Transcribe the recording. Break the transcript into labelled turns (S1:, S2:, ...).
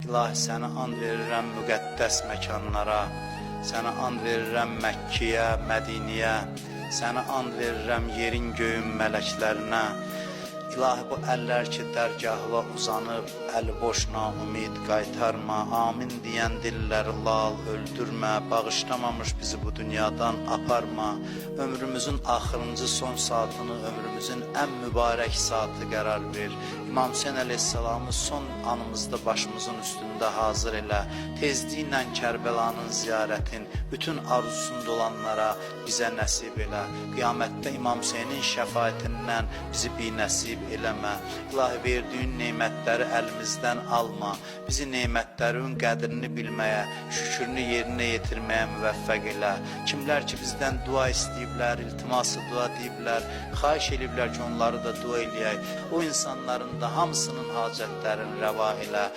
S1: İlahi sənə and verirəm müqəddəs məkanlara, sənə and verirəm Məkkiyə, Mədiniyə, sənə and verirəm yerin göyün mələklərinə. İlahi bu əllər ki dərgahla uzanıb, əli boş naumid qaytarma, amin deyən dilləri lal öldürmə, bağışlamamış bizi bu dünyadan aparma, ömrümüzün axırıncı son saatını ömrümüzün ən mübarək saatı qərar ver. İmam Hüseyin əleyhissalamı son anımızda başımızın üstündə hazır elə, tezliklə Kərbəlanın ziyarətin bütün arzusunda olanlara bizə nəsib elə, qiyamətdə İmam Hüseynin şəfaətindən bizi binəsib eləmə. İlahi verdiyin neymətləri əlimizdən alma, bizi neymətlərin qədrini bilməyə, şükürünü yerinə yetirməyə müvəffəq elə. Kimlər ki bizdən dua istəyiblər, iltiması dua deyiblər, xahiş ediblər ki onları da dua eləyək. O insanların da hamısının hacətlərini rəva elə.